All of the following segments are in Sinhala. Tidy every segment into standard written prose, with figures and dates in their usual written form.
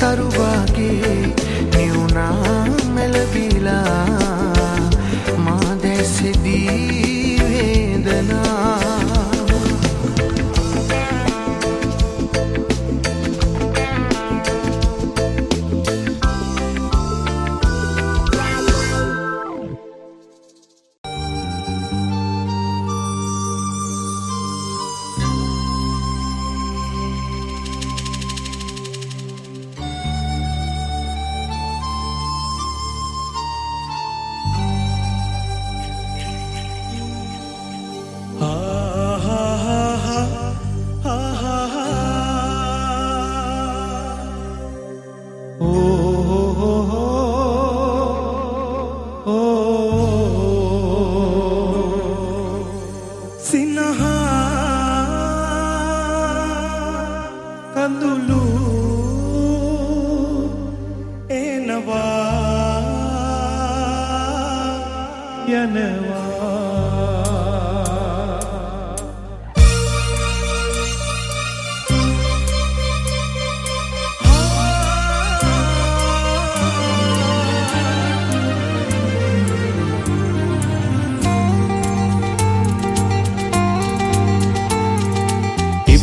තරුවාගේ නිවුනා මෙලවිලා මා දැසෙදී වේදනා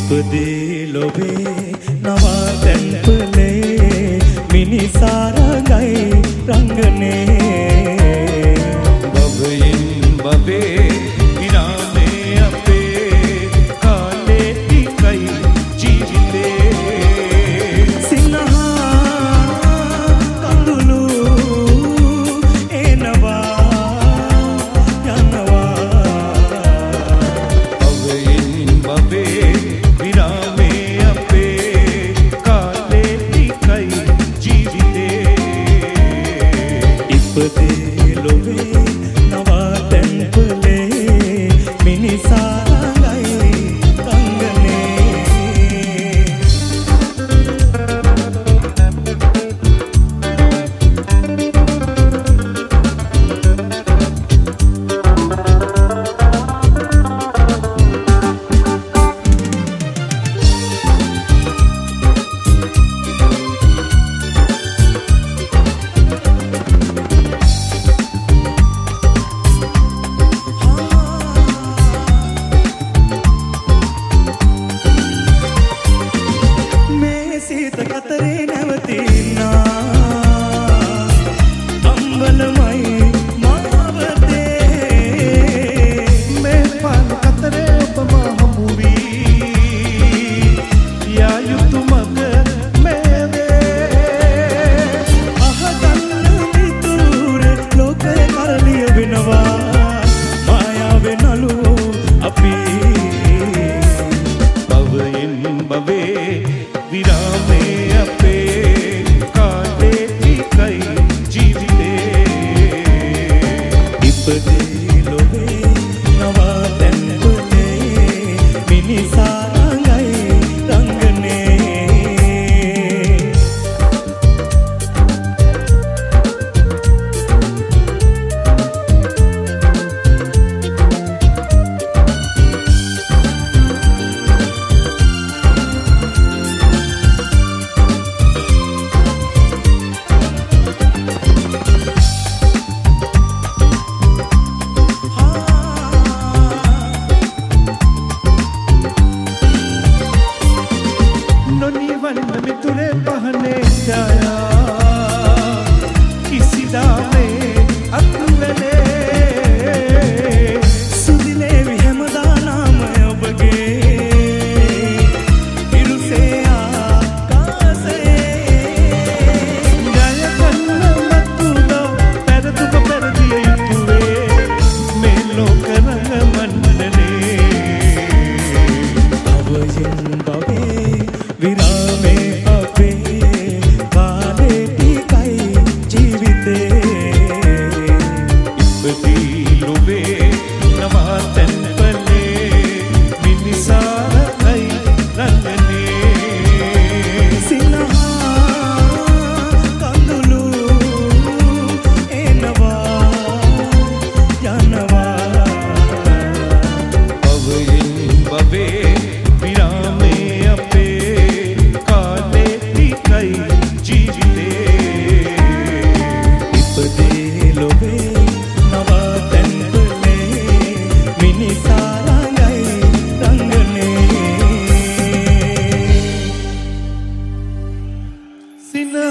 ඉපදී ලොවේ නවා තැන්පලේ මිනිසාරගයි රංගනේ බබයින් බබේ විරාමේ අපේ කාලේ ටිකයි ජීවිතේ සිනහා කඳුළු එනවා යනවා බබයින් බබේ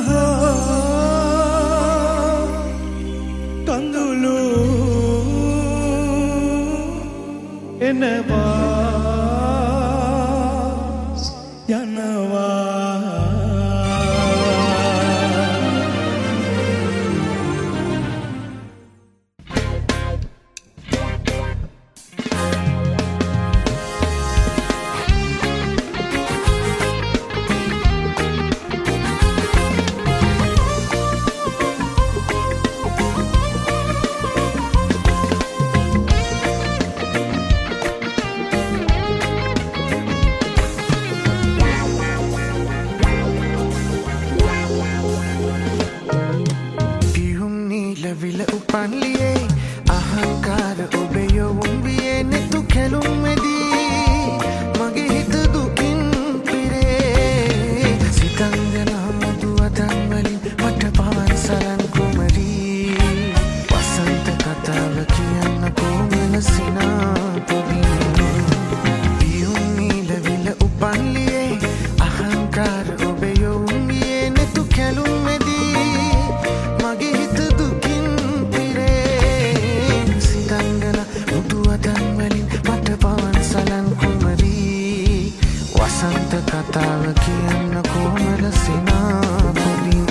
හෝ කඳුළු එනවා යනවා විල උපන් ලියේ අහංකාර ඔබේ යොවුන් වියේ නෙතු කැලුම් මෙදී මගේ හිත දුකින් පිරේ සිතංගනා මුදු අදන් වලින් මට පවන් සලන් කුමරී වසන්ත කතාව කියන්න කොමන සිනාපොදී පියුම් නීල විල උපන් ලියේ අහංකාර ඔබේ යොවුන් වියේ නෙතු කැලුම් මෙදී මගේ හිත දුකින් මට පවන් සලන් කුමරී වසන්ත කතාව කියන්න කොමල සිනාපොලින්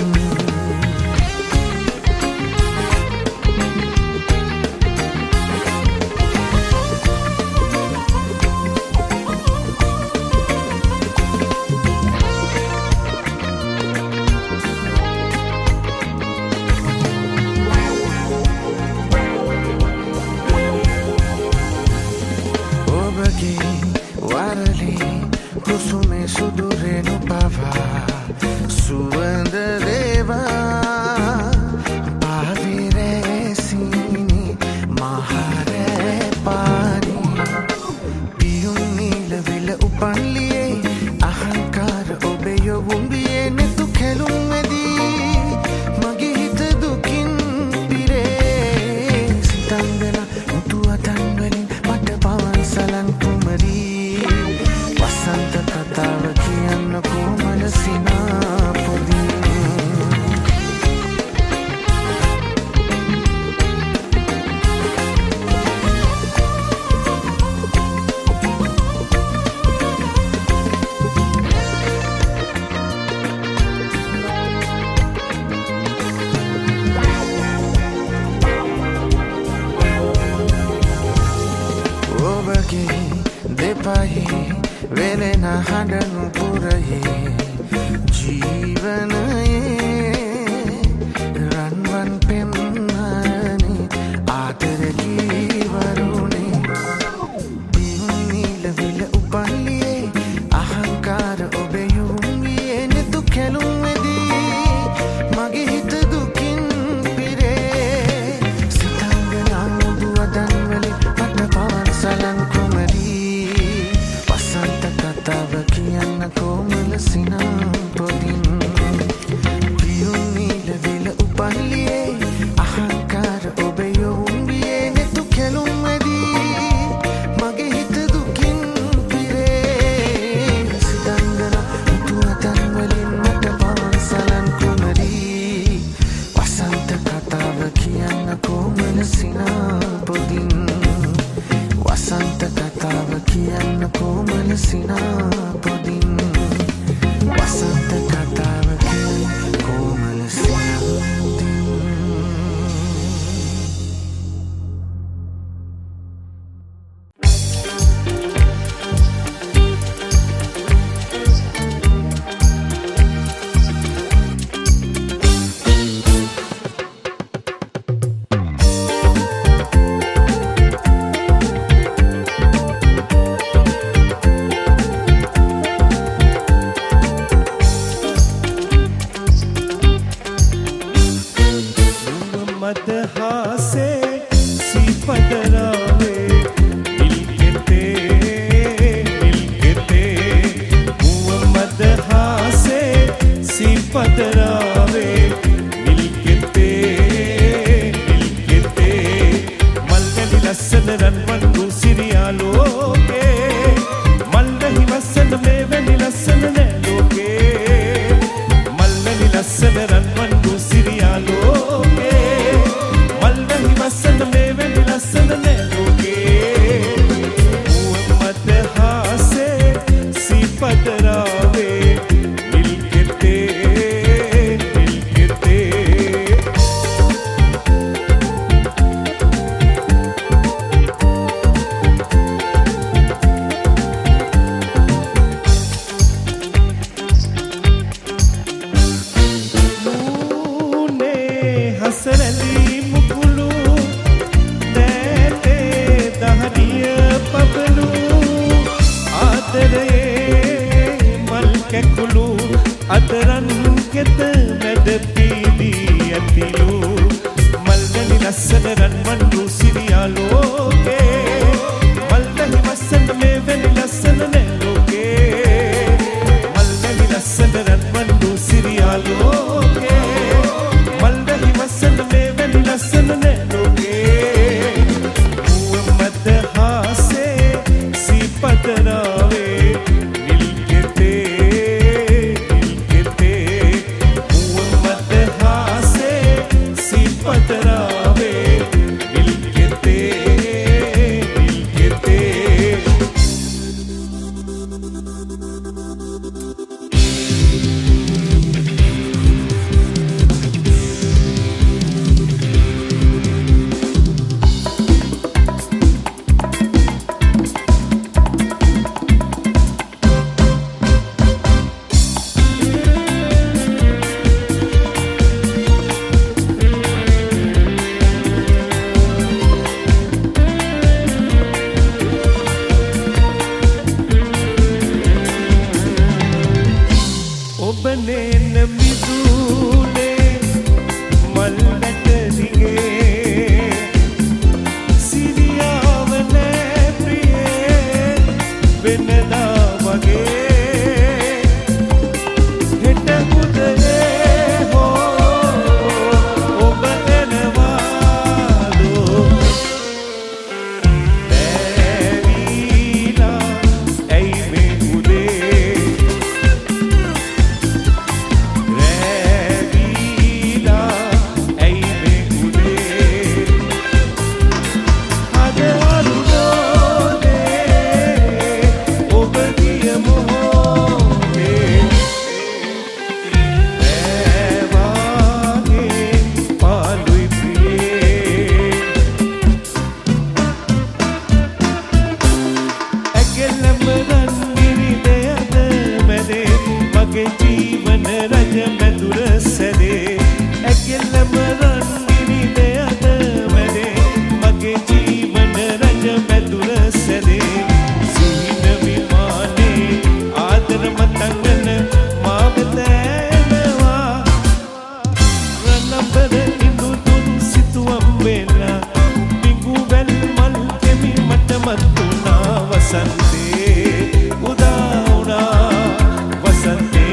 वारली कुसुमे सुदूरेनु पावा सुवंद देवा पाविरे सीनी महारे पानी पियुं नील विल उpan लिये अहंकार ओबे योवुं बिये नेतु खेलुं मेदी मगे हित दुकिन पिरे सितंगना मुතු අතන් වලින් මට පවන් සලන් කුමරී වසන්ත කතාව කියන්න කොමල සිනාපොදී ඔබගේ දෙපහේ වෙලෙන හඬනු පුරයේ ජීවනයේ රන්වන් පෙම්හරණි ආදර ජීවරුනේ පියුම් නීල විල උපන් ලියේ අහංකාර ඔබේ යොවුන් වියේ නෙතු කැලුම් මෙදී මගේ හිත දුකින් පිරේ සිතංගනා මුදු අදන් වලින් මට පවන් සලන් කුමරී වසන්ත කතාව කියන්න කොමල සිනාපොදින් පියුම් නීල විල උපන් ලියේ අහංකාර ඔබේ යොවුන් වියේ නෙතු කැලුම් මෙදී මගේ හිත දුකින් පිරේ සිතංගනා මුතු අතන් වලින් මට පවන් සලන් කුමරී වසන්ත කතාව කියන්න කොමල සිනාපොදින් වසන්ත කතාව කියන්න කොමල සිනාපොදින් වසන්ත කතාව කියන්න කොමල සිනාපොදින් मदहासे सिपदरावे मिलके हुआ मदहासे सिपदरावे मिलके मल्लनि लस्सन रन्वन रूसिरियालोके मल्लनि वसन मेवनि लस्सन नेलोके मल्लनि लस्सन රන්වන් දුසිරියා ලෝකේ මල්වැහි වසන මේ වැනි ලස්සන නෑ ලෝකේ මුව මත හාසේ සිපතරාවේ हसरली मुकुलू तेरे दहरिया पबलू आदरे मल के कुलू अदरन केत मेद पीली अतिलू मलगनी लसन रनवन रूसिरिया लोगे मलगनी वसन में वेनी लसन ने लोगे मलगनी लसन रनवन रूसिरिया लोगे वसन में वेनी लसन ने लोगे मुँह मत हासे सी पतरावे मिलके मुँह मत हासे सी पतरावे मिलके बने नमिदूले मलनट दिगे सिरियावने प्रिय बिनदा वगे हिट कुदरे हो ओ बनवालो तेरीला ऐ में उदे जीवन रज में दुरसदे अगिलम रंगिनी दे अद मेरे मगे जीवन रज में दुरसदे सीन विमाने आदर मतंगन मावतैनवा रनबर इंदु तुन सितुअम बेला बिंगु वेल मल केमि मट मत्तुना वसंते उदाउना वसंते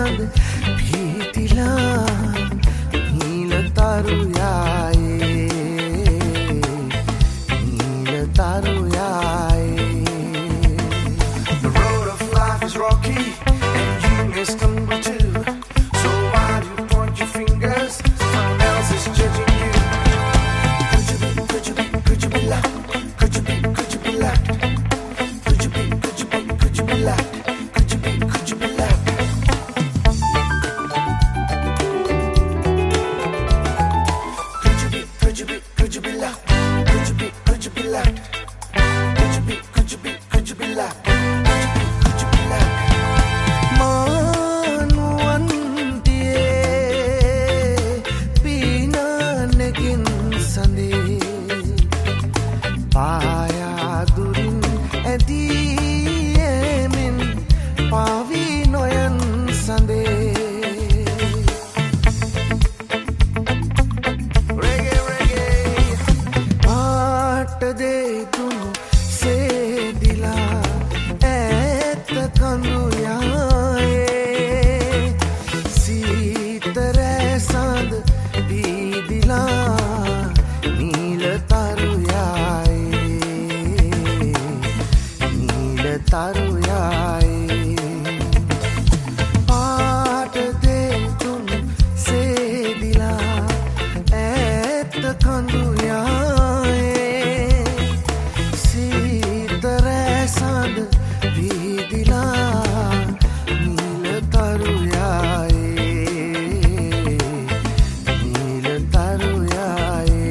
සඳ භීතිලා නීල තරුයායේ නීල තරුයායේ. The road of life is rocky and you may stumble too. So why do you point your fingers? Someone else is judging you. Could you be loved? Could you be loved? Could you be loved? Could you be loved? Could you be loved? Could you be loved? Could you be loved? Could you be loved? Could you be loved? Could you be loved? Could you be loved? Could you be loved? මානුවන්තියේ පීනනකින් සඳේ පායාදුරින් ඇදීයමින් පාවී නොයන් සඳේ. පාටදේ තුනු සේදිලා ඇත්ත කඳුයායේ සීතරෑ සඳ බීදිලා නීල තරුයායේ නීල තරුයායේ. පාටදේ තුනු සේදිලා ඇත්ත කඳුයායේ සීතරෑ සඳ බීදිලා නීල තරුයායේ නීල තරුයායේ.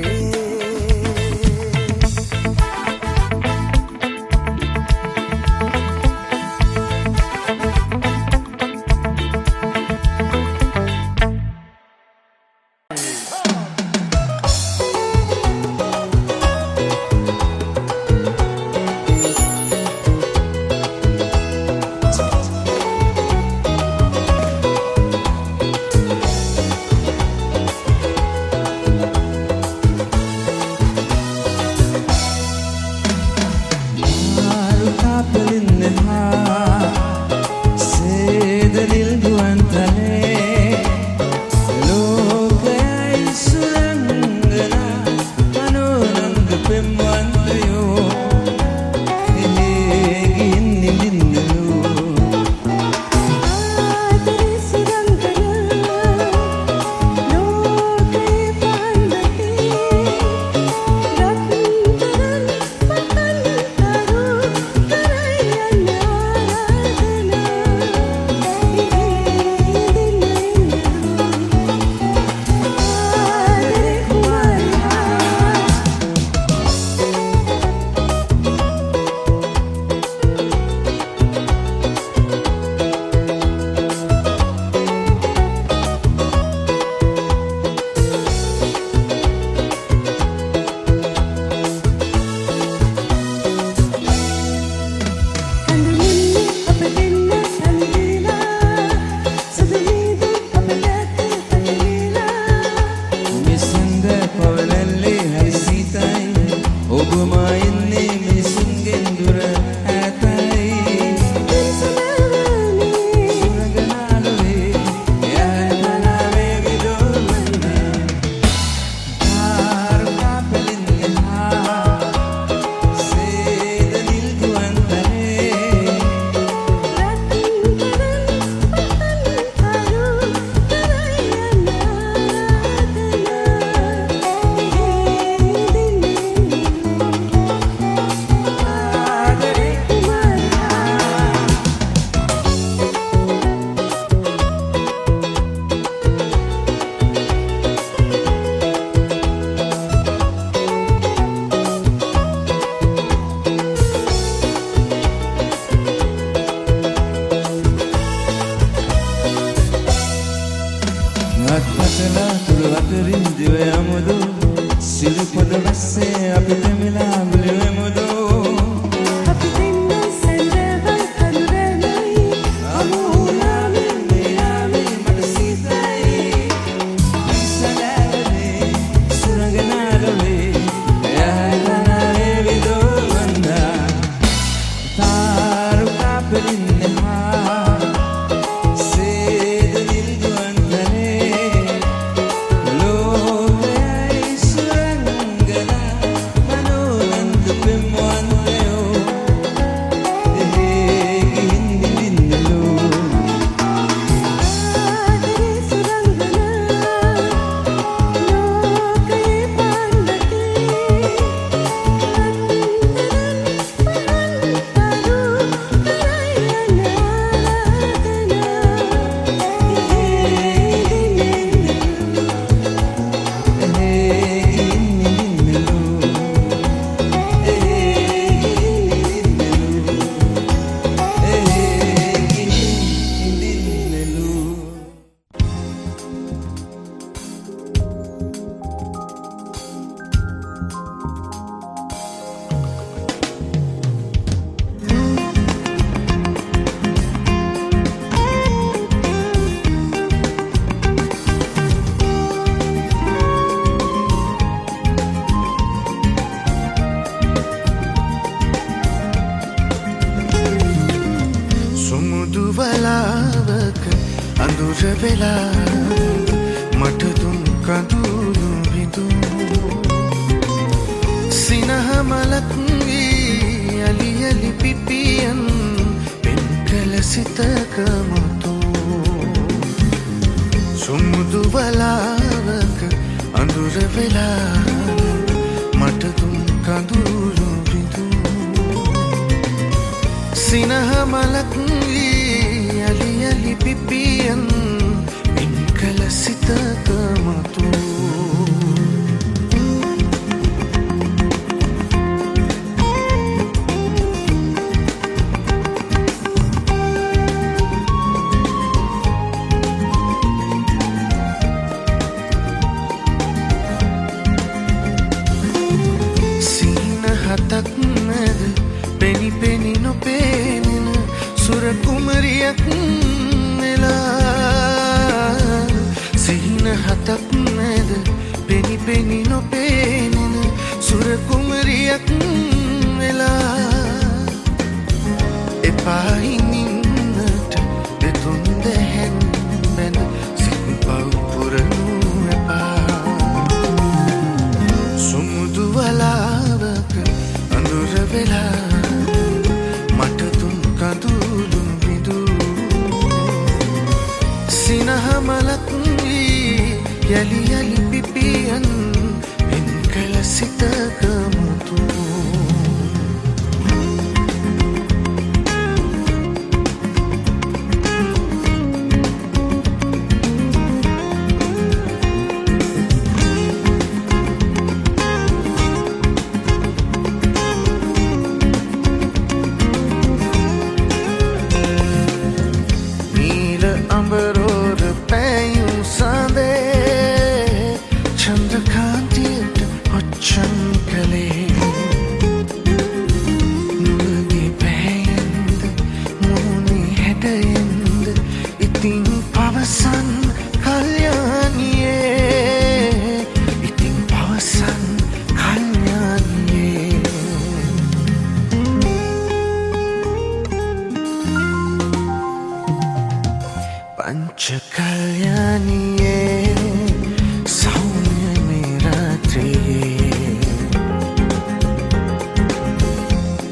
අත්පසලා තුළු අතරින් දිව යමුදු සිරිපොද වැස්සේ අපි දෙමිලා බුලෙමුදු. අපි දෙන්න සැඳවල් කඳුරමයි අමුලාමෙන් මෙයාමේ මට සීතයි ඉස්සලවලේ සුරංගනාලේ එයාලනාවේ විදෝ වන්දා තාරුකා පෙලින්නේ හා සේද අඳුර වෙලා මට දුන් කඳුළු විඳුම් සිනහ මලක් වී යලි යලි පිපියන් පෙන් කළ සිතක මුතු සුමුදු වලාවක අඳුර වෙලා මට දුන් කඳුළු විඳුම් සිනහ මලක් වී යලි යලි පිපියන් පෙන් කළ සිතක මුතු පෙනි පෙනි නොපෙනෙන සුර කුමරියක් නෙලා සිහින හතක් නැද පෙනි පෙනි නොපෙනෙන සුර කුමරියක් වෙලා එපාහිනින්නට දෙතුන් දැහැන් බැඳ සිත් පව් පුරනු එපා සුමුදු වලාවක අඳුර වෙලා කඳුළු විඳුම් සිනහ මලක් වී යලි යලි පිපියන් පෙන් කළ සිතක මුතු අඹරෝර පැයුම් සඳේ චන්ද්‍රකාන්තියට ඔච්චම් කළේ නුලගේ පැයෙන්ද මුහුණේ හැඩයෙන්ද ඉතින් පවසන් කල්යානියේ ඉතින් පවසන් කල්යානියේ पंच कल्याणिये सौम्य मेरात्रिये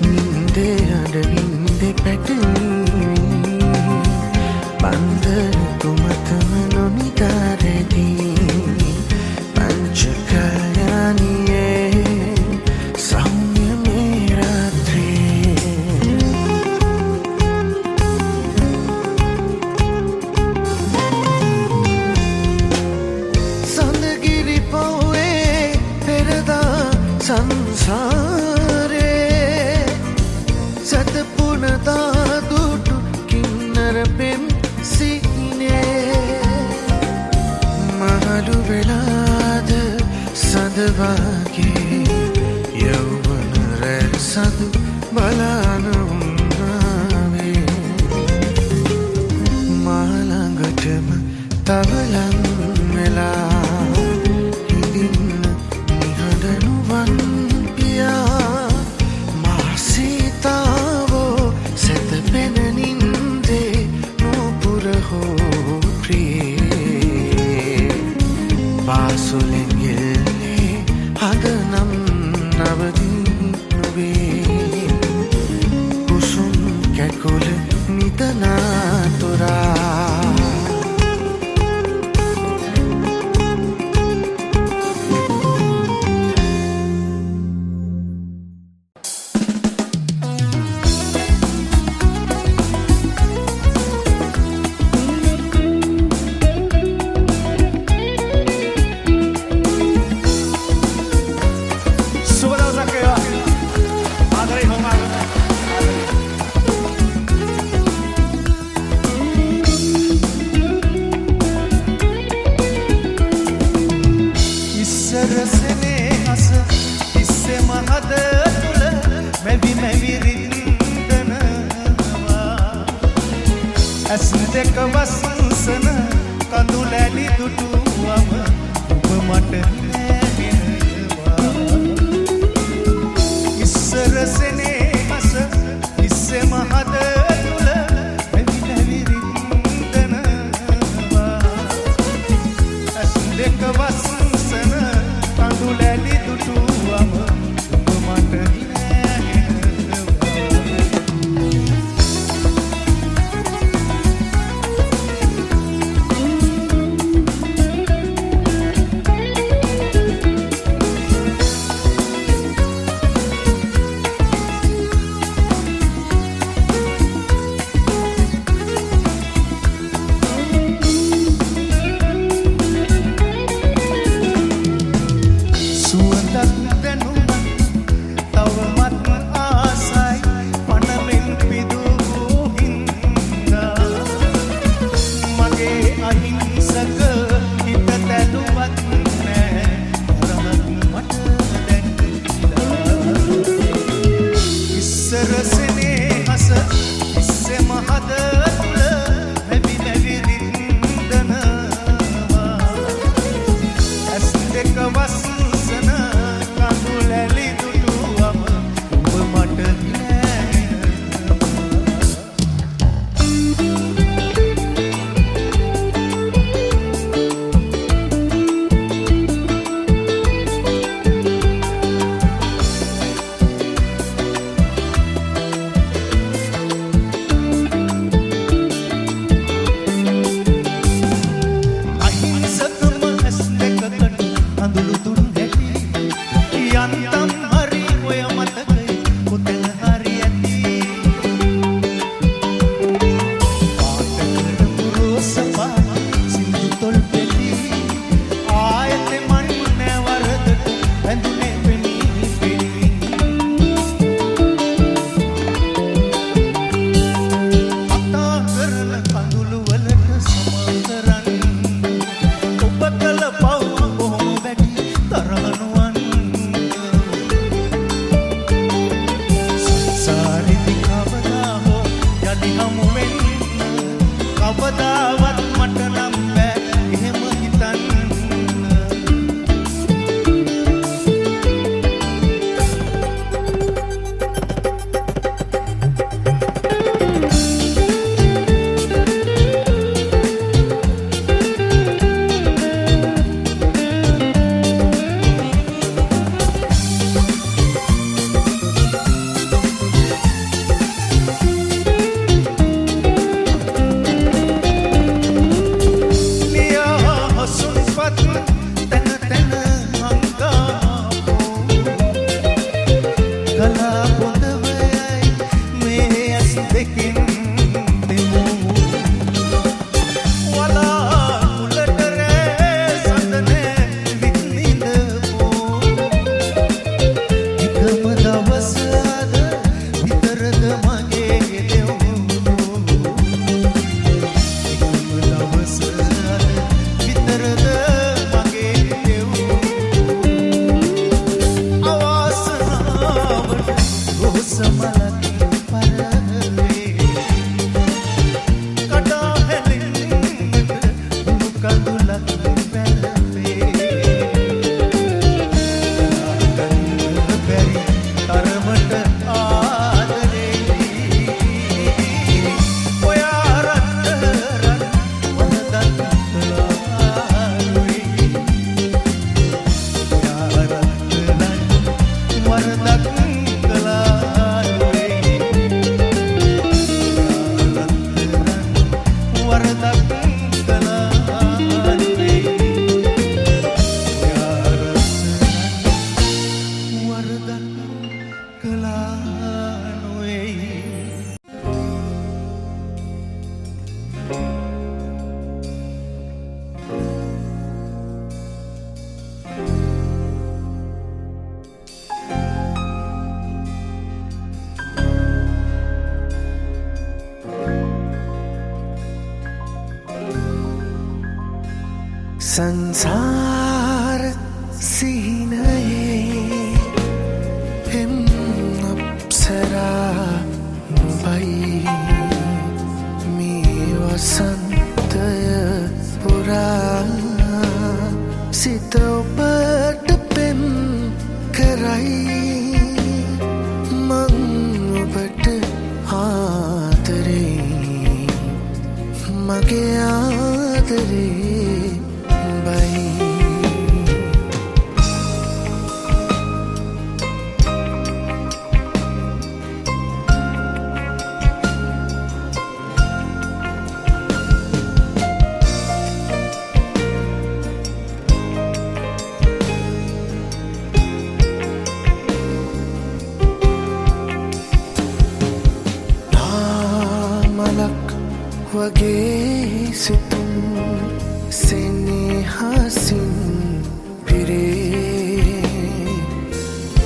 निंदे अड निंदे पैटनी बंदर तुमतम नोनिदारेदी पंच कल्याणिये सौम्य मेरात्रिये සංසාරේ සතපුනදා දුටු කින්නර පෙම් සිහිනේ මහලු වෙලාද සඳවාගේ යෞවන රැ සඳු බලාන උන්නාවේ මාළඟටම තවලන් වෙලා පාසුලෙන්ගෙල්ලේ හදනම් නවදී නොවේ කුසුම් කැකුල නිතනා තොරා ඇස් දෙක වස්සන කඳුලැලි දුටුවම ඔබ මට නැගෙනවා ඉස්සර සෙනෙහස ඉස්සෙම හද තුල මෙවි නැවි රින්දනවා තොල් පෙති ආයතෙ මන් නැවරදට වැඳුනේ පෙනී පෙනී කතා කරන කඳුළු වලට සමාදරන් ඔබ කළ පව් බොහොම වැඩි තරහනුවන් සංසාරෙදි කවදා හෝ යලි හමු වෙන්න කවදාවත් මට නම් බෑ එහෙම හිතන්න සංසාර සිහිනයේ එම් අප්සරා නුඹයි මේ වසන්තය පුරා සිත ඔබට පෙම් කරයි මං ඔබට ආදරේ මගේ ආදරේ වගේ සිතුම් සෙනෙහසින් පිරේ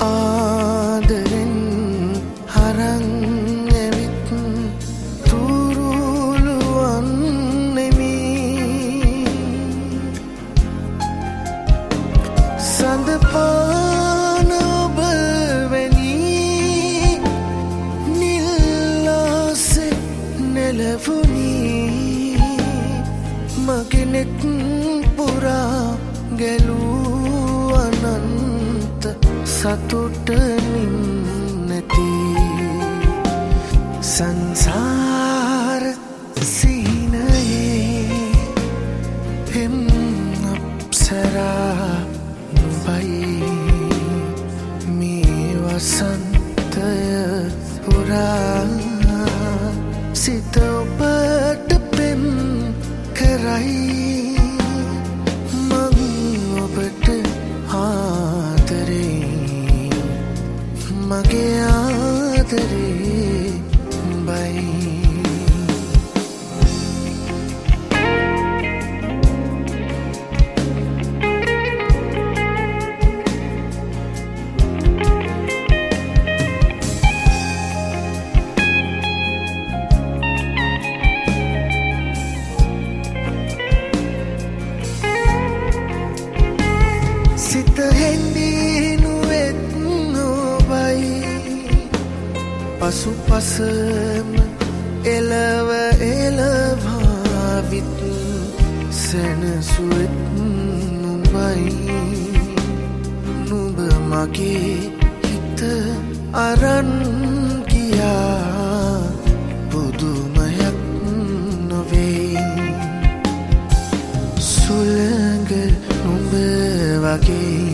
ආදරෙන් හරන් ඇවිත් තුරුළුවන් නෙමි සඳපාන ඔබ වැනි නිල්ලාසෙ නෙලවුණි මගෙනෙත් පුරා ගැලූ අනන්ත සතුටනින් නැති සංසාර සිහිනයේ එම් අප්සරා නුඹයි මේ වසන්තය පුරා සිත ඔබට පෙම් කරයි මං ඔබට ආදරේ මගේ ආදරේ බයි පසුපසම එලව එලවාවිත් සැනසුවෙත් නුඹයි නුඹ මගේ හිත අරන් ගියා පුදුමයක් නොවේ සුළඟ නුඹ වගේ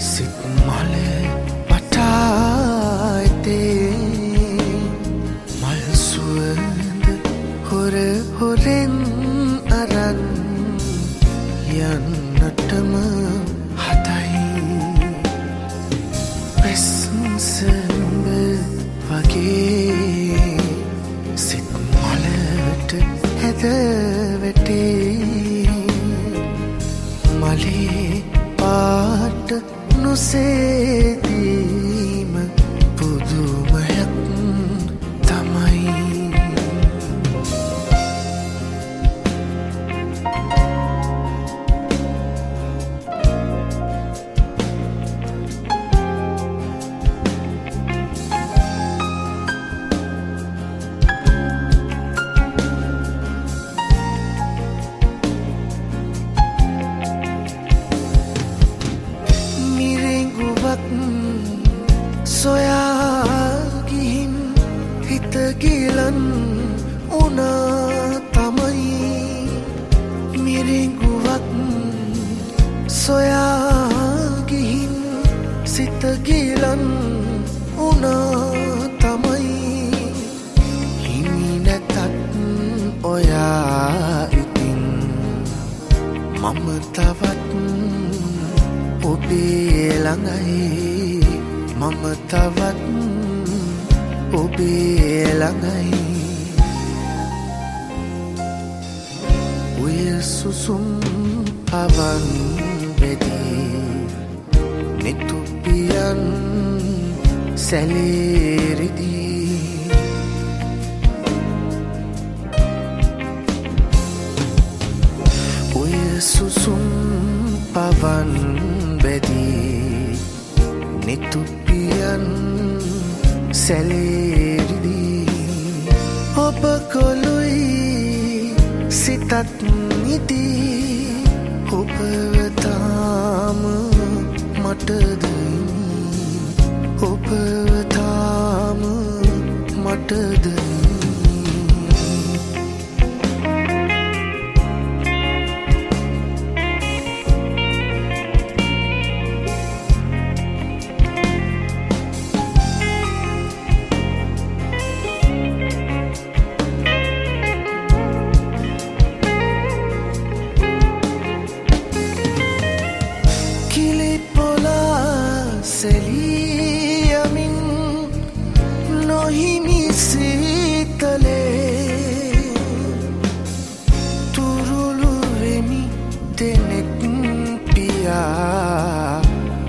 සිත් මල වටායිතේ මල් සුවඳ හොර හොරෙන් අරන් යන්නටම හදයි පැස්සුම්සනුඹ වගේ සිත් මලට හැද වැටේ මලේ පාට නොසේදීම පුදුමයක් තමයි සොයාගිහින් හිතගිලන් උනා තමයි මිරිඟුවක් සොයාගිහින් සිතගිලන් උනා තමයි හිමි නැතත් ඔයා ඉතින් මම තවත් ඔබේ ළඟයි මම තවත් ඔබේ ළඟයි ඔය සුසුම් පවන් වෙදී නිතුපියන් සැලේරිදී ඔය සුසුම් පවන් වෙදී නිතුපියන් සැලේරිදී ඔබ කොළුයි සිතත් නිදී ඔබව තාම මටද ඔබව තාම මටද සෙලියමින් නොහිමි සීතලේ තුරුළු වෙමි දෙනෙක් පියා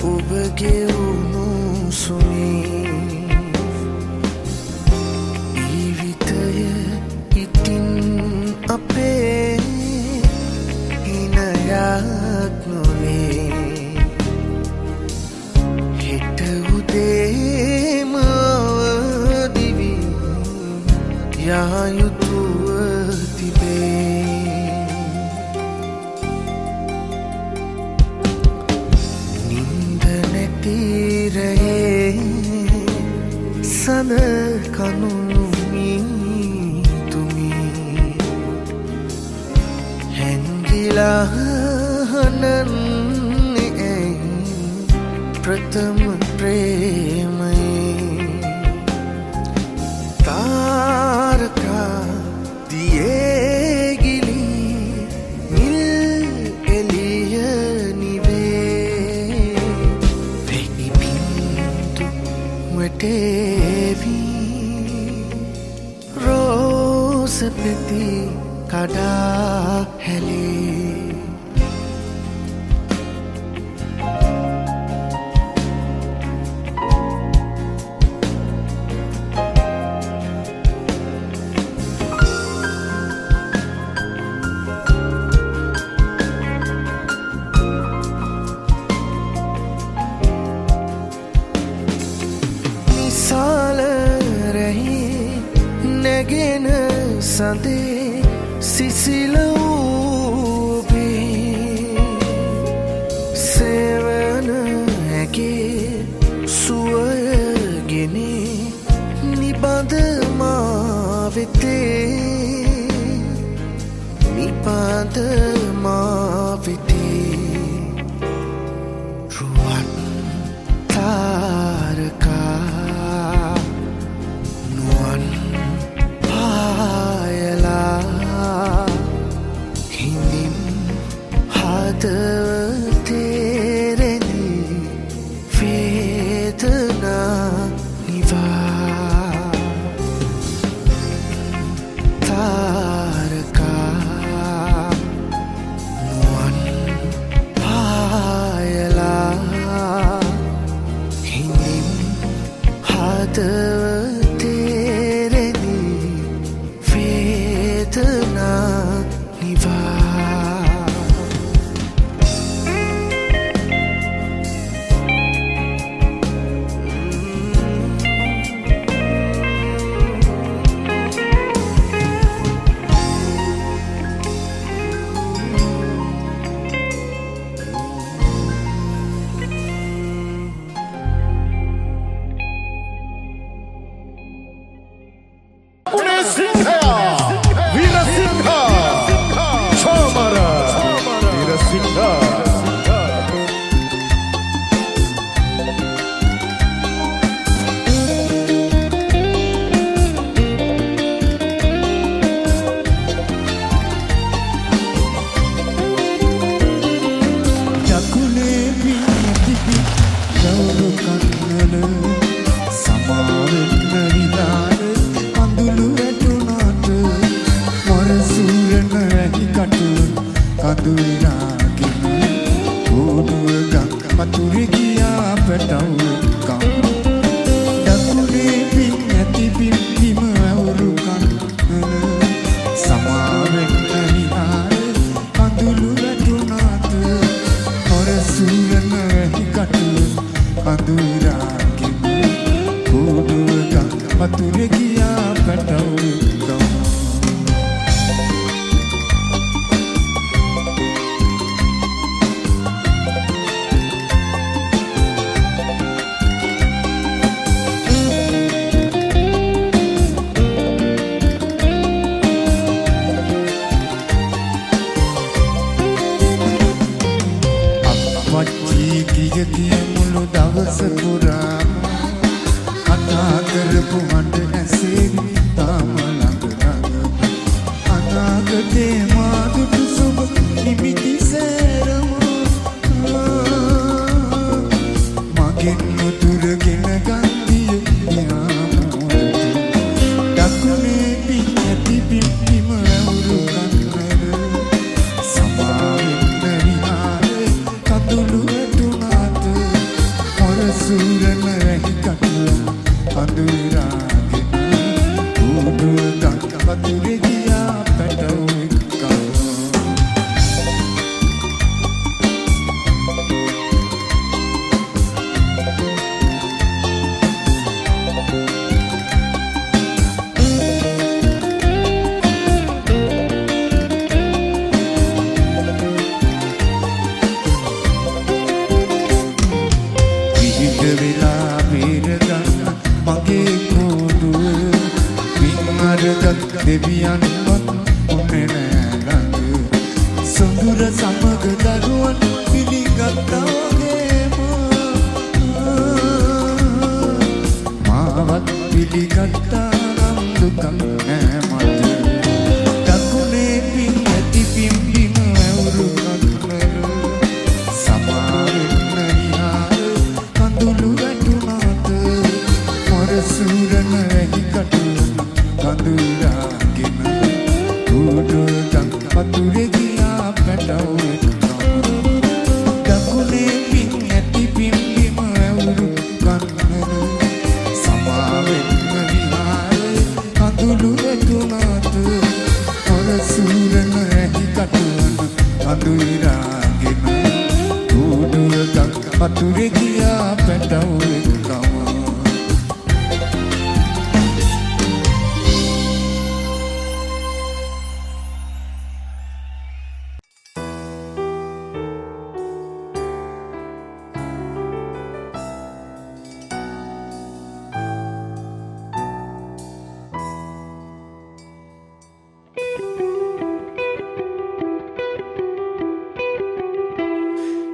ඔබගේ උණුසුමේ ජීවිතය ඉතින් අපේ හිනයක් නොවේ දේම දිවි යායුතුව තිබේ නින්ද නැතිරයේ සඳ කනුමි තුමි හැංගිලාහනන්නේ ඇයි ප්‍රථම ප්‍රේමයේ තාරකා දියේගිලි නිල් එලිය නිවේ වෙනි බින්දු වැටේවී රෝස පෙති කඩා හැලේ සාල සඳේ සිසිල වූ සෙවන ඇගේ සුවයගෙන නිබඳ මා වෙතේ නිබඳ මා වෙතේ රුවන් තාරකා නුවන් පායලා හිඳින් හදවතේරෙනි වේදනා නිවා තාරකා නුවන් පායලා හිඳින් හදවතේරෙනි වේදනා නිවා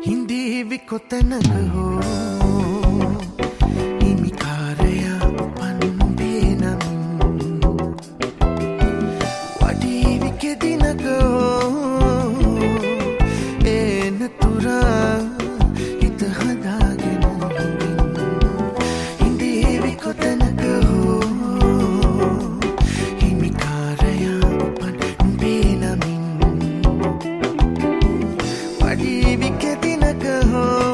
හිඳීවි කොතැනක හෝ හිමිකාරයා උපන් නුඹේ නමින් වඩීවි කෙදිනක හෝ එන තුරා හිත හදාගෙන හිඳීවි කොතැනක හෝ හිමිකාරයා උපන් නුඹේ නමින් වඩීවි කෙදිනක හෝ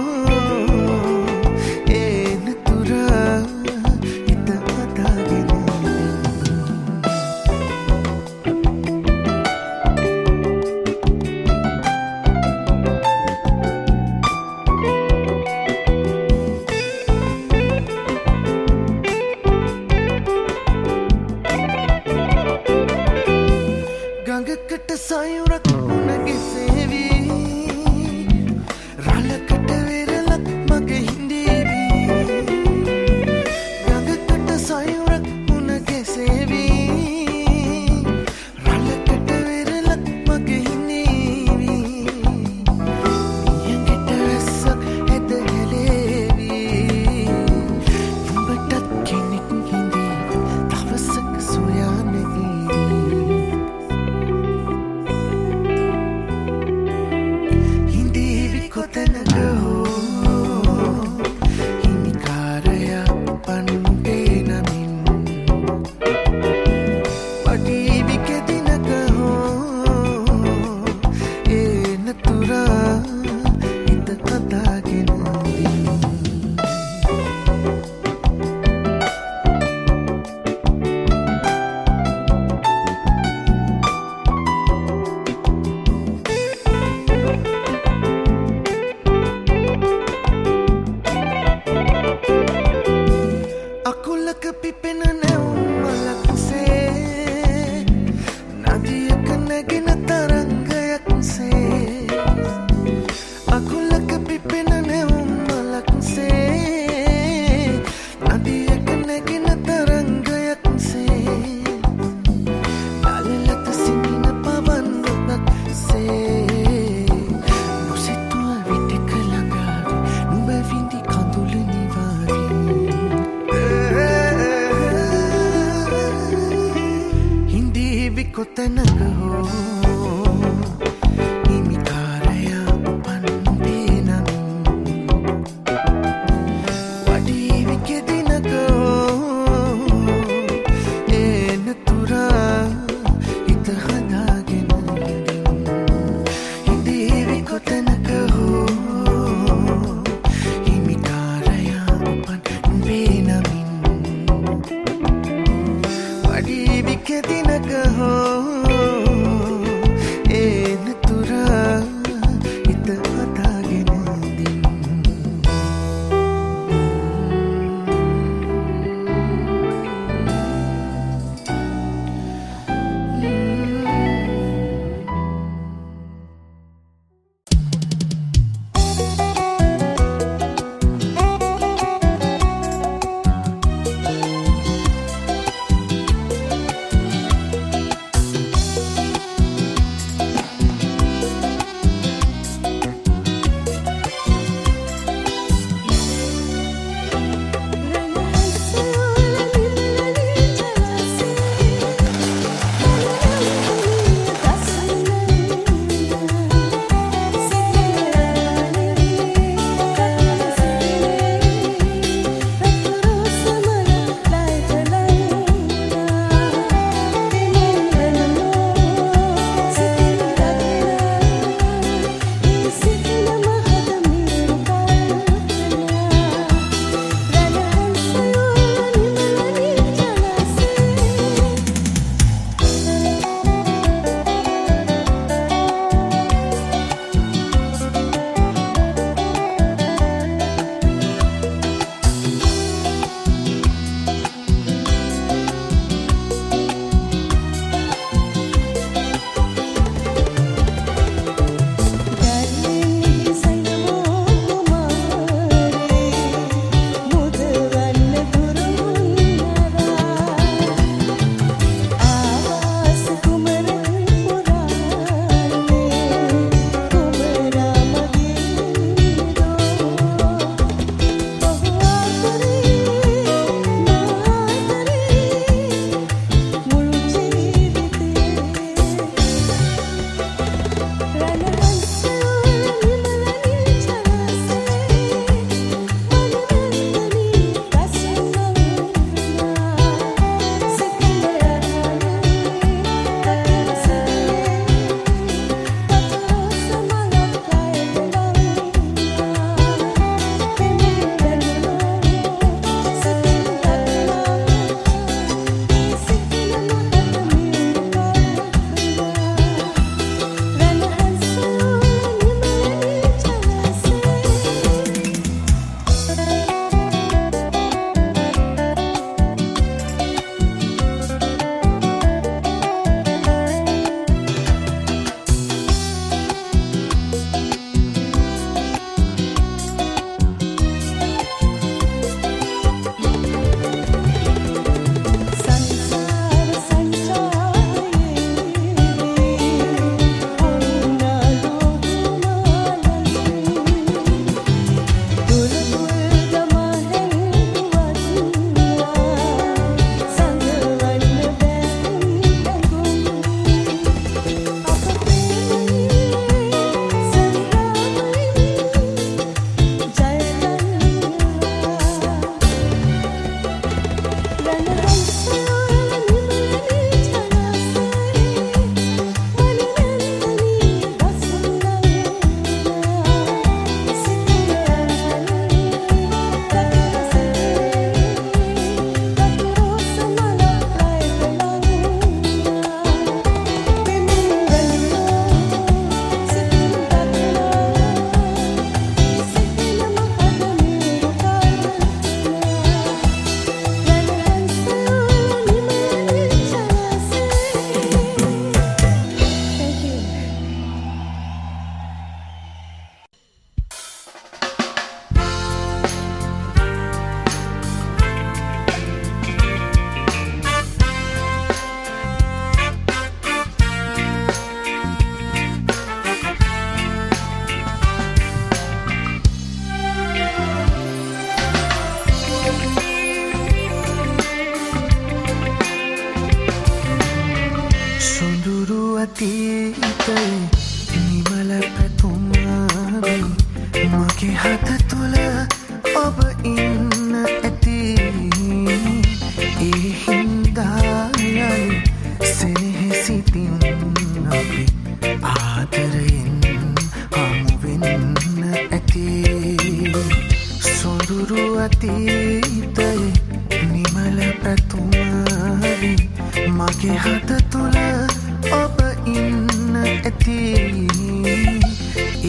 මගේ හද තුළ ඔබ ඉන්න ඇති ඒ හින්දා යලි සෙනෙහසිතින් අපි ආදරයෙන් හමු වෙන්න ඇති සොඳුරු අතීතයේ නිමල පැතුමවි මගේ හද තුළ ඔබ ඉන්න ඇති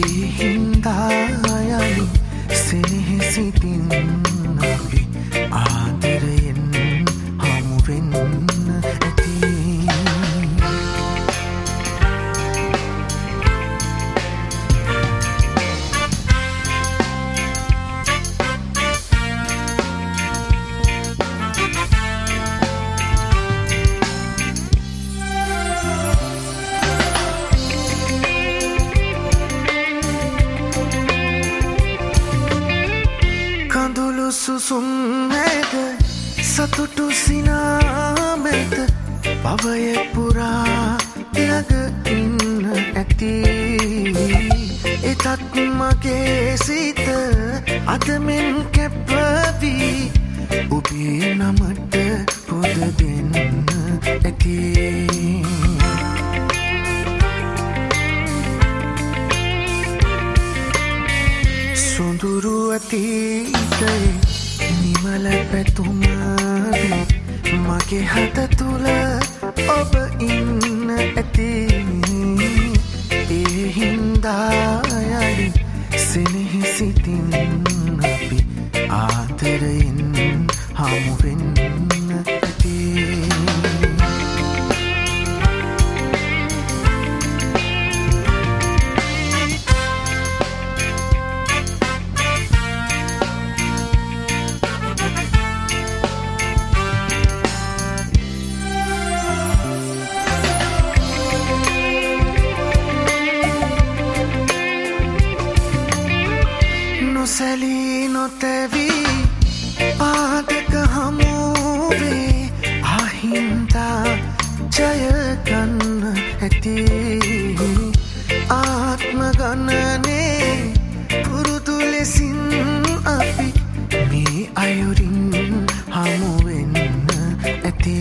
ඒ හින්දා යලි සෙනෙහසිතින් අපි ආදරයෙන් හමු වෙන්න ඇති කඳුළු සුසුම් ඇද සතුටු සිනාමැත පවය පුරා ළඟ ඉන්න ඇති එතත් මගේ සිත අදමෙන් කැපවී ඔබේ නමට පොද දෙන්න ඇති සොඳුරු අතීතයේ නිමල පැතුමවි මගේ හද තුළ ඔබ ඉන්න ඇති ඒ හින්දා යලි සෙනෙහසිතින් අපි ආදරයෙන් හමු වෙන්න ඇති නොසැලී නොතැවී පාදක හමුවේ අහින්දා ජයගන්න ඇති ආත්ම ගණනේ පුරුදු ලෙසින් අපි මේ අයුරින් හමු වෙන්න ඇති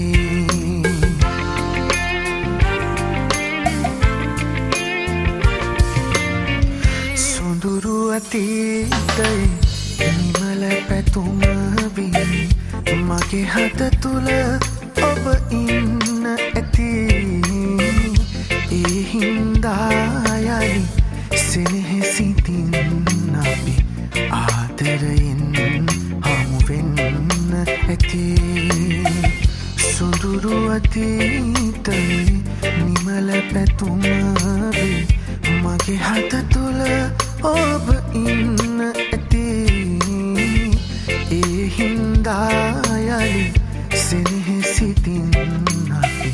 සොඳුරු අතීතයේ නිමල පැතුමවි මගේ හද තුළ ඔබ ඉන්න ඇති ඒ හින්දා යලි සෙනෙහසිතින් අපි ආදරයෙන් හමු වෙන්න ඇති සොඳුරු අතීතයේ නිමල පැතුමවි මගේ හද තුළ ඔබ ඉන්න ඇති ඒ හින්දා යලි සෙනෙහසිතින් අපි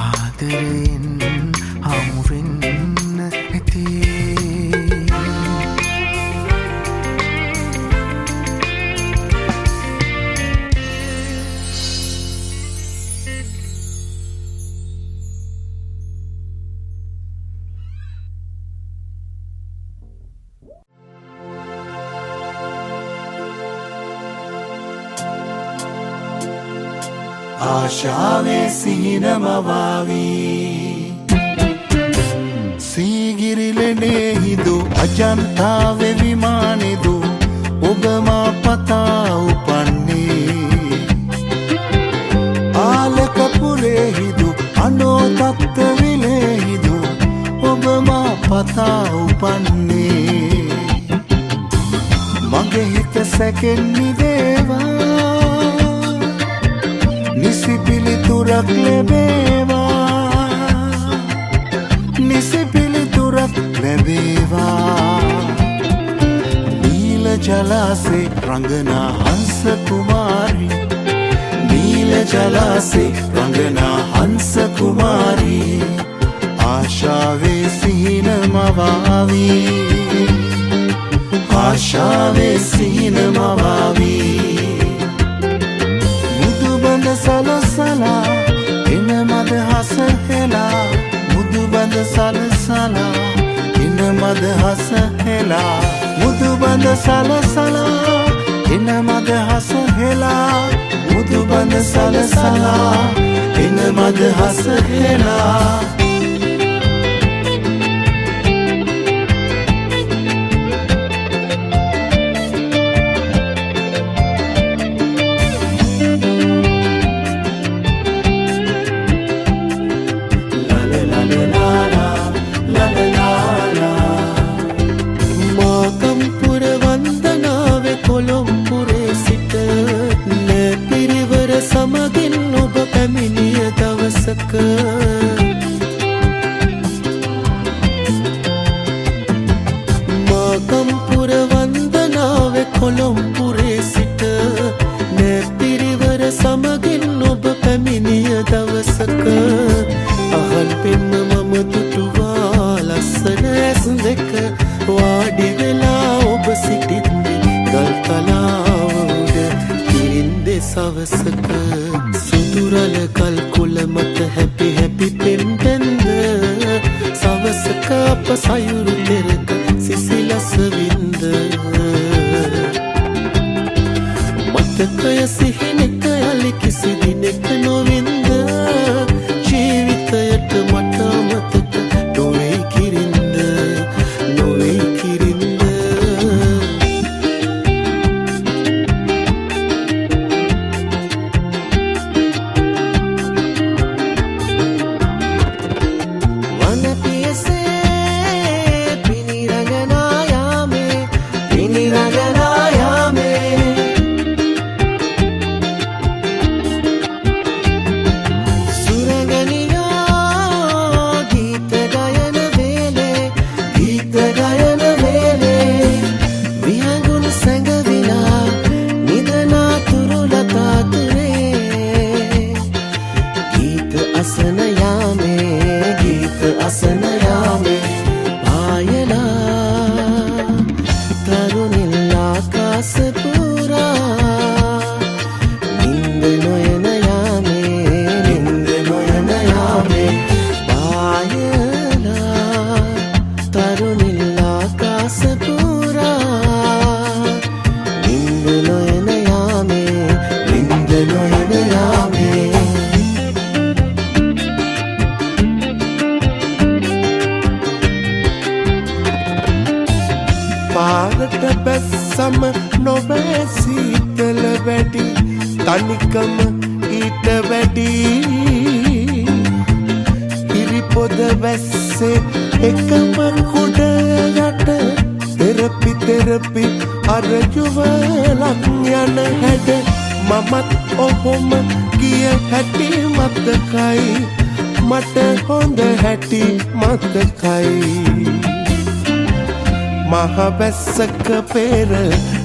ආදරයෙන් හමු වෙන්න ඇති ආශාවේ සිහිනමවාවී සීගිරිලෙනේ හිදු අජන්තාවෙ විමානෙදු ඔබ මා පතා උපන්නේ ආලකපුරේ හිදු අනෝතත්ත විලේ හිදු ඔබ මා පතා උපන්නේ මගේ හිත සැකෙන් නිදේවා නිසි පිළිතුරක් ලැබේවා නිසි පිළිතුරක් ලැබේවා නීල ජලාසේ රංගනා හංස කුමාරි නීල ජලාසේ රංගනා හංස කුමාරි ආශාවේ සිහිනමවාවී ආශාවේ සිහිනමවාවී මුදුබඳ සලසලා එන මද හස හෙලා මුදුබඳ සලසලා එන මද හස හෙලා මුදුබඳ බඳ සලසලා එන මද හස හෙලා මුදු බඳ සලසලා එන මද හස හෙලා මාකම්පුර වන්දනාවේ කොළොම්පුරේ සිට නැපිරිවර සමගින් ඔබ පැමිණිය දවසක අහල් පෙන්න මම දුටුවා ලස්සන ඇස් දෙක වාඩි වෙලා ඔබ සිටින්නේ ගල් තලාව උඩ කිරින්දේ සවසක සුදුරල කල් කුල මත හැපි හැපි පෙම්පෙන්ද සවසක අප සයුරු දෙරක සිසිලස වින්ද මතකය සිහිනෙක යලි කිසි දිනෙක නොවින්ද ජීවිතයට මට අමතක නොවේ කිරින්ද නොවේ කිරින්ද පාරට බැස්සම නොබෑ සීතල වැඩි තනිකම ඊට වැඩි ඉරිපොද වැස්සේ එකම කුඩ යට තෙරපි අර යුවලක් යන හැඩ මමත් ඔහොම ගිය හැටි මතකයි මට හොඳ හැටි මතකයි මහබැස්සක පෙර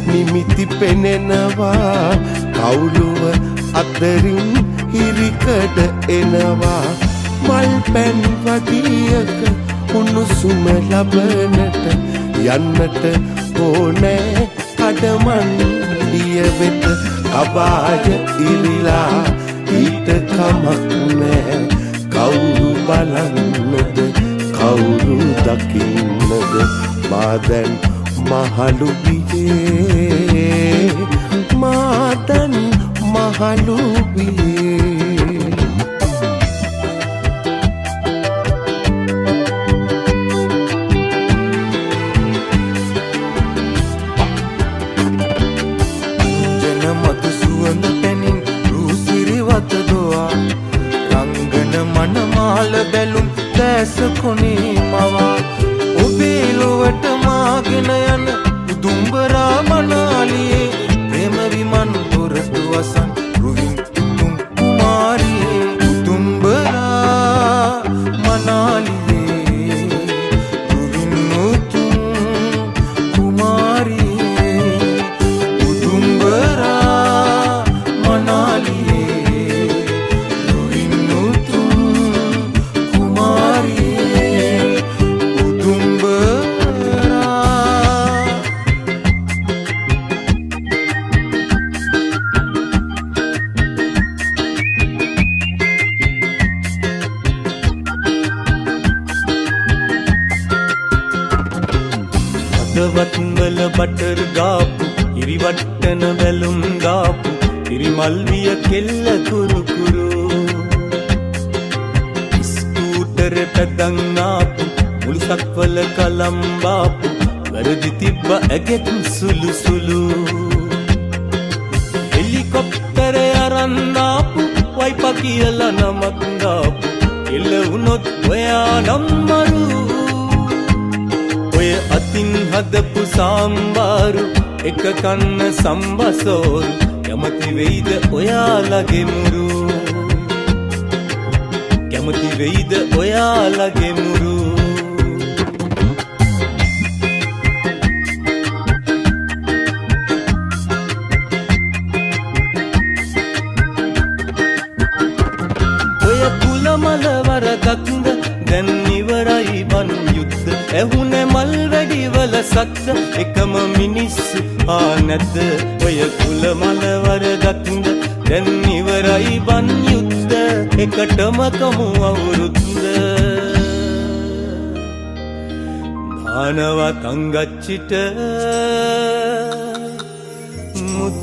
නිමිති පෙනෙනවා කවුළුව අතරින් හිරිකඩ එනවා මල් පැන් වදියක උණුසුම ලබනට යන්නට ඕනෑ කඩමන්ඩිය වෙත අබාය ඉරිලා ඊට කමක් නෑ කවුරු බලන්නද කවුරු දකින්නද මාදැන් මහලු වියේ මාදැන් මහලු වියේ ජන මතු සුවඳ පැනින් රූසිරිවත දොවා රංගන මනමාල බැලුම් දැස කොනේ මවා ඔබේ ලොවට මාගෙන යන උදුම්බරා මනාලියේ ප්‍රේම විමන් දොරටු වසන් රුවින් තුම් හදවත් වල බටර් ගාපු ඉරිවට්ටන බැලුම් ගාපු ඉරිමල්විය කෙල්ල කුරු කුරු ස්කූටර් පැදන් ආපු මුළුසක් වල කලම් බාපු වැරදි තිබ්බ ඇගෙත් සුළු සුළු හෙලිකොප්ටර් අරන් ආපු වයිප කියලා නමක් දාපු එළ වුණොත් ඔයා නම් මරු ඔය අතින් හදපු සාම්බාරු එක කන්න සම්බසෝරු කැමති වෙයිද ඔයාලගේ මුරු කැමති වෙයිද ඔයාලගේ මුරු ඔය කුලමල වරදක්ද දැන් ඉවරයි බන් යුද්ධ ඇහුනේ මල් වැඩිවල සද්ද එකම මිනිස්සු නැද්ද ඔය කුලමල වරදක්ද දැන් ඉවරයි බන් යුද්ධ එකටම කමු අවුරුද්ද දානවා තංගච්චිට මුද්ද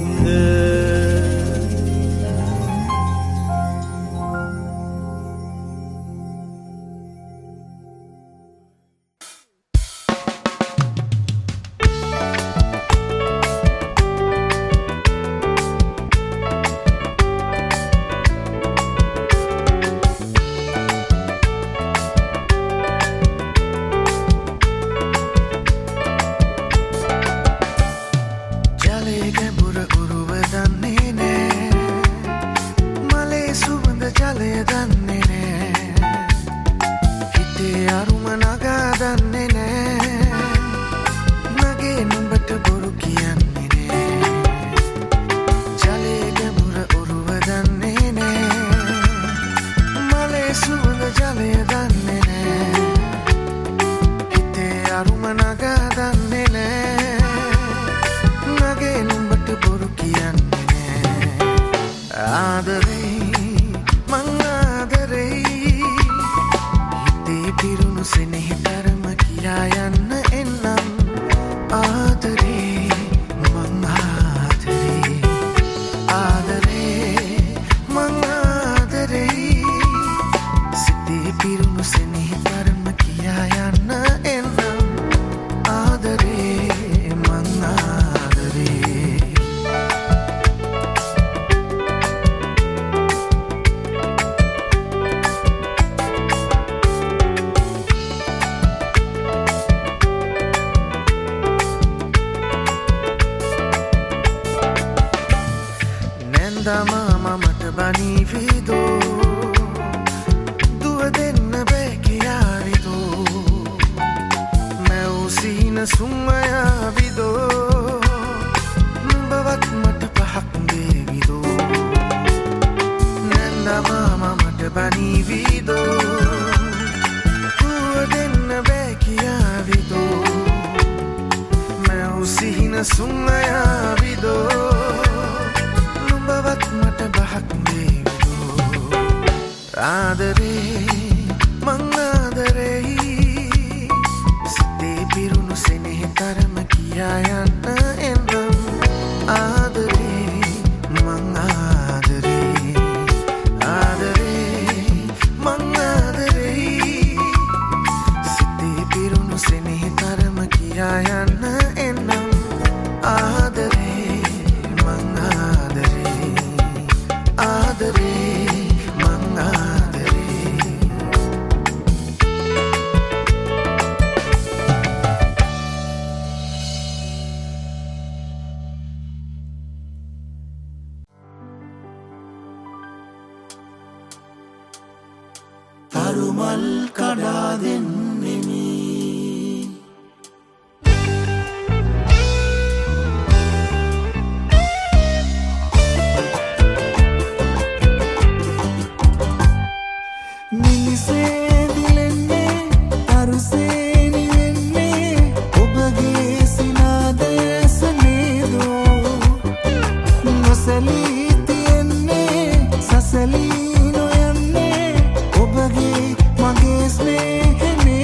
සසලී නොයන්නේ ඔබගේ මගේ ස්නේහනේ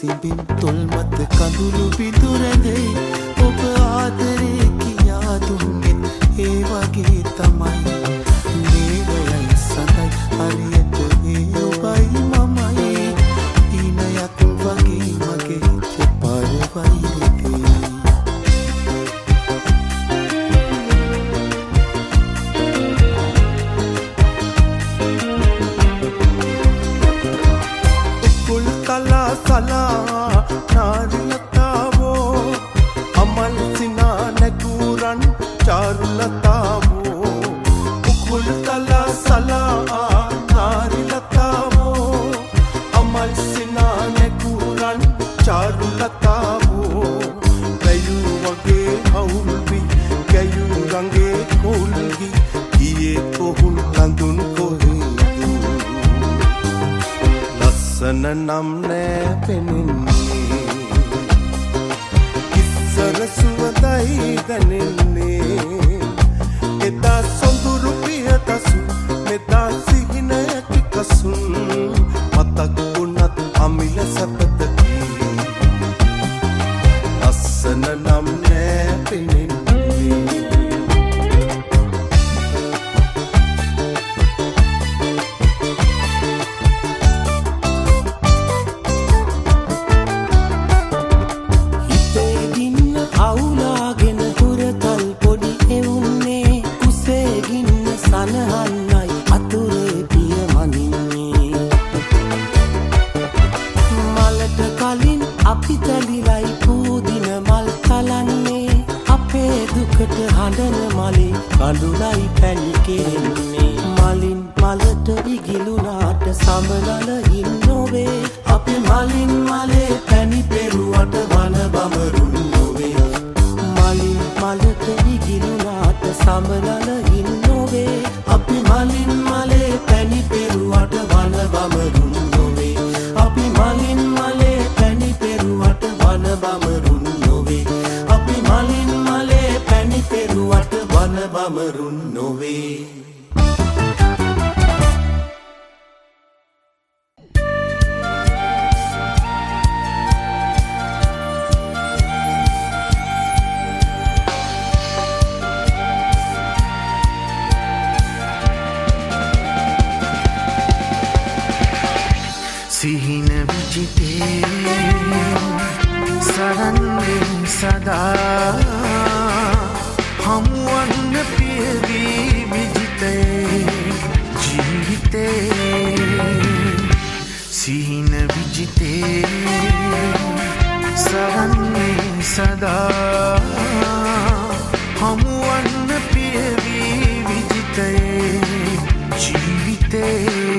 සිඹින් තොල් මත කඳුළු බිඳුරැඳෙයි ඔබ ආදරේ කියා දුන්නෙත් ඒ වගේ තමයි නේරයයි සඳයි හරියට ඒ ඔබයි මමයි ඊනයක් වගේ මගේ පරවයිරේ සලා නාරිලතාවෝ අමල් සිනා නැකුරන් චාරුලතාවෝ උකුල් තලා සලා නාරිලතාවෝ අමල් සිනා නැකුරන් චාරුලතාවෝ වැයු වගේ හවුල්වි ගැයු රංගේ කොල්ගි ගියේ කොහුල් කඳුන් කොහෙදු ලස්සන නම් නෑ පෙනෙන්නේ ඉස්සර සුවඳයි දැනෙන්නේ එදා සොඳුරු පියදසු මෙදා සිහිනයකි කසුන් මතක් වුණත් අමිල සැපතකි ලස්සන නම් නෑ පෙනෙන්නේ කඳුලයි පැණි කෙරෙන්නේ මලින් මලට ඉගිලුනාට සමනල ඉන්නෝවේ අපි මලින් මලේ පැණි පෙරුවට වන බමරුන් නොවේ මලින් මලට ඉගිලුනාට සමනල ඉන්නෝවේ අපි මලින් මලේ පැණි පෙරුවට වන බමරුන් නොවේ අපි මලින් මලේ පැණි පෙරුවට වන බමරුන් නොවේ අපි මලින් මලේ පැණි පෙරුවට වන බමරුන් නොවේ සිහින විජිතේ සරන්නේ සදා හමුවන්න පියවී විජිතේ ජීවිතේ සිහින විජිතේ සරන්නේ සදා හමුවන්න පියවී විජිතේ ජීවිතේ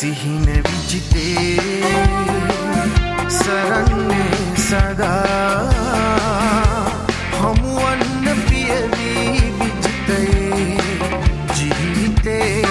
සිහින විජිතේ සරන්නේ සදා හමුවන්න පියවී විජිතේ ජීවිතේ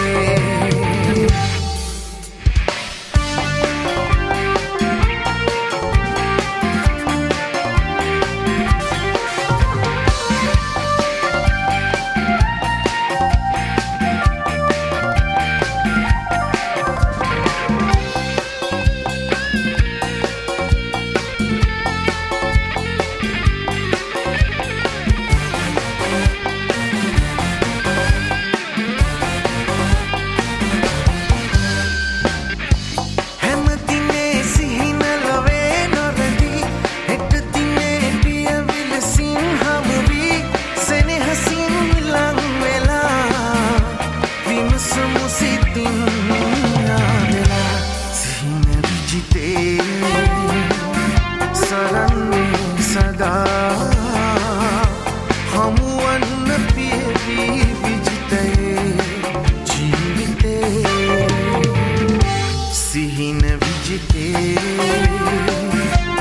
හින විජිතේ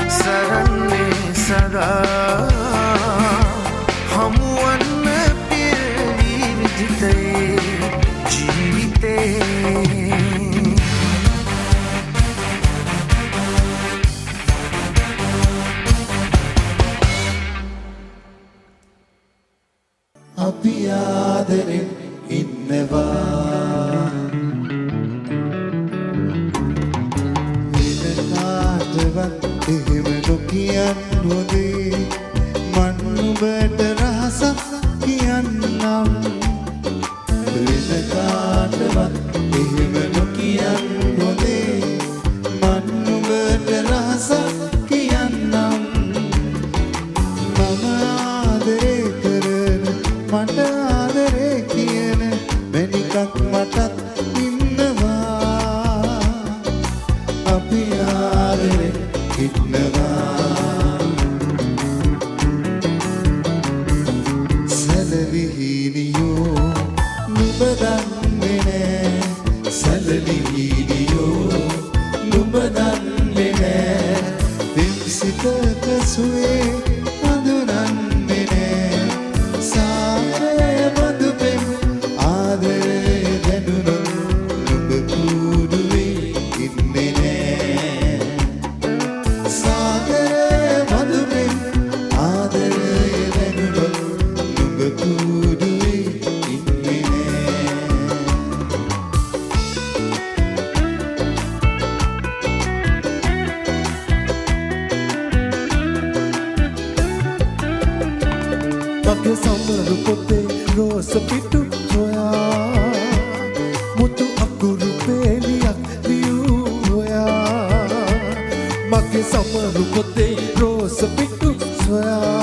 සරන්නේ සදා හමුවන්න පිරවී විජිතේ ජීවිතේ අපි ආදරෙන් ඉන්නවා වෙන කාටවත් එහෙම නොකියන් හොදේ මන් නුඹට රහසක් කියන්නම් වෙන කාටවත් එහෙම නොකියන් හොදේ මන් නුඹට රහසක් කියන්නම් මම ආදරේ කරන මට ආදරේ කියන මැනිකක් මටත් ඉන්නවා අපි ආදරේ ඉන්නවා සැලවිහිනියෝ නුඹ දන්නේ නෑ සැලවිහිනියෝ නුඹ දන්නේ නෑ දෙම්සිතක සුවේ අඳුරන්නේ නෑ සාරය මధుපෙම් ආදරය දැනුනොත් නුඹ කුඩුවේ ඉන්නේ නෑ සාරය මధుපෙම් ආදරය දැනුනොත් නුඹ කුඩුවේ ඉන්නේ නෑ මගේ සමරු පොතේ රෝස පිටු සොයා මුතු අකුරු පෙළියක් ලියුවා මගේ සමරු පොතේ රෝස පිටු සොයා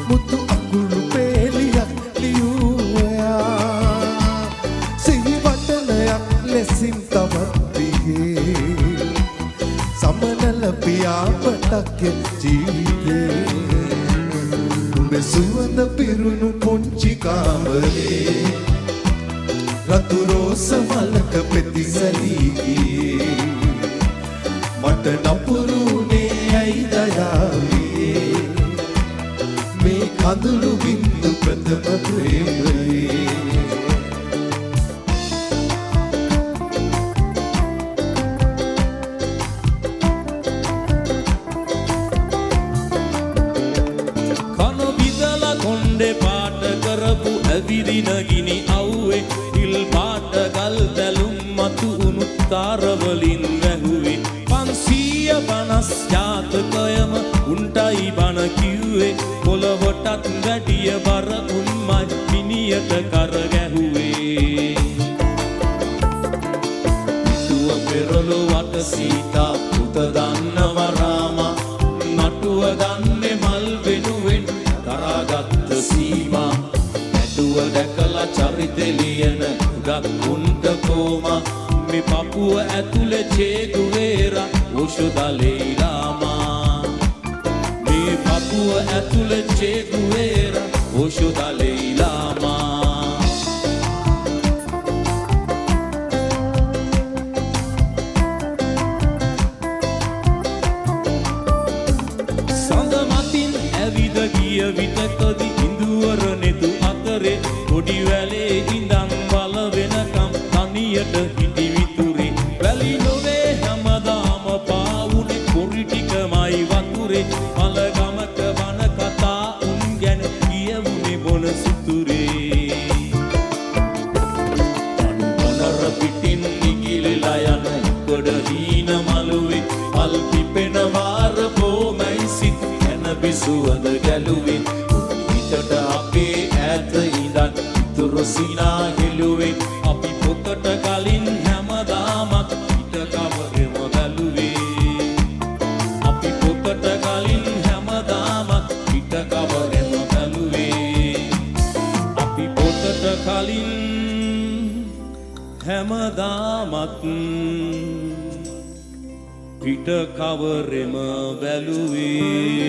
මුතු අකුරු පෙළියක් ලියුවා සිහිවටනයක් ලෙසින් තවත් දිගේ සමනල පියාපතක් ජීවිතේ සුවඳ පිරුණු පුංචි කාමරේ රතු රෝස මලක පෙතිසලී මට නපුරුනේ ඇයි දයාවේ මේ කඳුළු බින්දු ප්‍රථම ප්‍රේමයේ විරිනගිනි අව්වේ හිල් පාට ගල් දැලුම් මතු උණු තාරවලින් වැහුවේ 550 ජාතකයම උන්ටයි බණ කිව්වේ පොළවටත් වැඩිය බර උන්මයි මිනියට කර ගැහුවේ දුව පෙරළු වට සීතා පුත දන්නව රාමා නටුව ගන්නේ මල් වෙනුවෙන් තරාගත්ත සීමා දැකලා චරිත ලියන ගක්කුන්ට කෝමා මේ පපුව ඇතුලේ චේගුවේරා ඕෂෝ දලයි ලාමා මේ පපුව ඇතුලේ චේගුවේරා ඕෂෝ දලයි ලාමා සඳ මතින් ඇවිද ගිය විටකදී ඉඳුවර නෙදු කොඩි වැලේ ඉඳන් බල වෙනකම් තනියට හිටි විතුරේ වැලි නොවේ හැමදාම පාවුනේ කොරි ටිකමයි වතුරේ මල ගමක වන කතා උන් ගැන කියවුනේ බොන සුතුරේ අනුනර පිටින් නිගිලලා යන කොට හීන මලුවේ පල් පිපෙන වාර බොමයි සිත් යන බිසුවඳ ගැලුවේ හිතට අපේ ඈත ඉඳන් ඉතුරු සිනා හෙළුවේ අපි පොතට කලින් හැමදාමත් පිට කවරෙම බැලුවේ අපි පොතට කලින් හැමදාමත් පිට කවරෙම බැලුවේ අපි පොතට කලින් හැමදාමත් පිට කවරෙම බැලුවේ